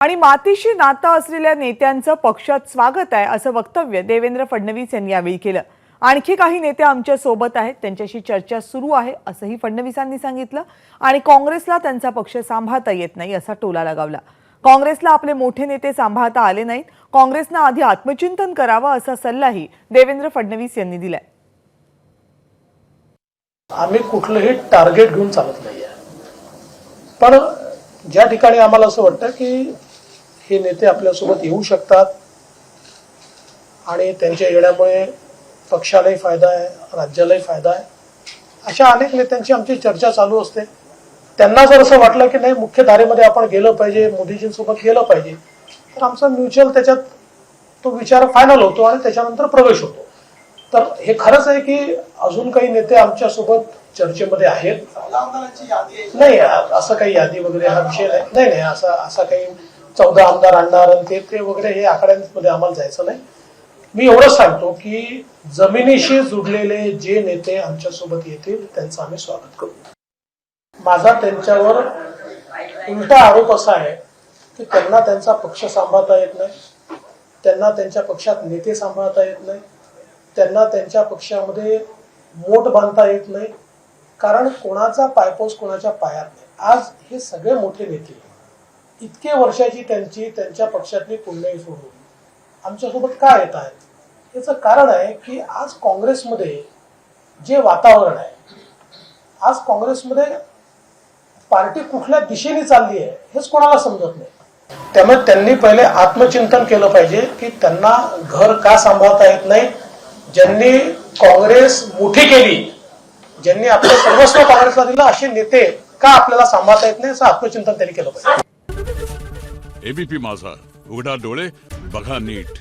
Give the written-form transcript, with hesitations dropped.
आणि मातीशी नातं असलेल्या नेत्यांचं पक्षात स्वागत आहे असं वक्तव्य देवेंद्र फडणवीस यांनी यावेळी केलं। आणखी काही नेते आमच्या सोबत आहेत, त्यांच्याशी चर्चा सुरू आहे असंही फडणवीसांनी सांगितलं। आणि काँग्रेसला त्यांचा पक्ष सांभाळता येत नाही असा टोला लगावला। काँग्रेसला आपले मोठे नेते सांभाळता आले नाहीत, काँग्रेसनं आधी आत्मचिंतन करावं असा सल्लाही देवेंद्र फडणवीस यांनी दिलाय। आम्ही कुठलंही टार्गेट घेऊन चालत नाहीये, पण ज्या ठिकाणी आम्हाला असं वाटतं की हे नेते आपल्यासोबत येऊ शकतात आणि त्यांच्या येण्यामुळे पक्षालाही फायदा आहे, राज्यालाही फायदा आहे, अशा अनेक नेत्यांची आमची चर्चा चालू असते। त्यांना जर असं वाटलं की नाही मुख्य धारेमध्ये आपण गेलं पाहिजे, मोदीजींसोबत गेलं पाहिजे, तर आमचा म्युच्युअल त्याच्यात तो विचार फायनल होतो आणि त्याच्यानंतर प्रवेश होतो। तर हे खरंच आहे की अजून काही नेते आमच्यासोबत चर्चेमध्ये आहेत। नाही, असं काही यादी वगैरे हा विषय नाही। नाही असा काही 14 आमदार आणणार आणि ते वगैरे हे आकड्यांमध्ये आम्हाला जायचं नाही। मी एवढंच सांगतो की जमिनीशी जुडलेले जे नेते आमच्यासोबत येतील त्यांचं आम्ही स्वागत करू। माझा त्यांच्यावर उलटा आरोप असा आहे की त्यांना त्यांचा पक्ष सांभाळता येत नाही, त्यांना त्यांच्या पक्षात नेते सांभाळता येत नाही, त्यांना त्यांच्या पक्षामध्ये मोठ बांधता येत नाही, कारण कोणाचा पायपोस कोणाच्या पायात नाही। आज हे सगळे मोठे नेते इतके वर्षाची त्यांच्या पक्षातली पुण्यही सोडून आमच्यासोबत का येत आहेत, याचं कारण आहे की आज काँग्रेसमध्ये जे वातावरण आहे, आज काँग्रेसमध्ये पार्टी कुठल्या दिशेने चालली आहे हेच कोणाला समजत नाही। त्यामुळे त्यांनी पहिले आत्मचिंतन केलं पाहिजे की त्यांना घर का सांभाळता येत नाही। ज्यांनी काँग्रेस मोठी केली, ज्यांनी आपलं सर्वस्व काँग्रेसला दिलं, असे नेते का आपल्याला सांभाळता येत नाही, असं आत्मचिंतन त्यांनी केलं पाहिजे। एबीपी माझा, उघडा डोळे बघा नीट।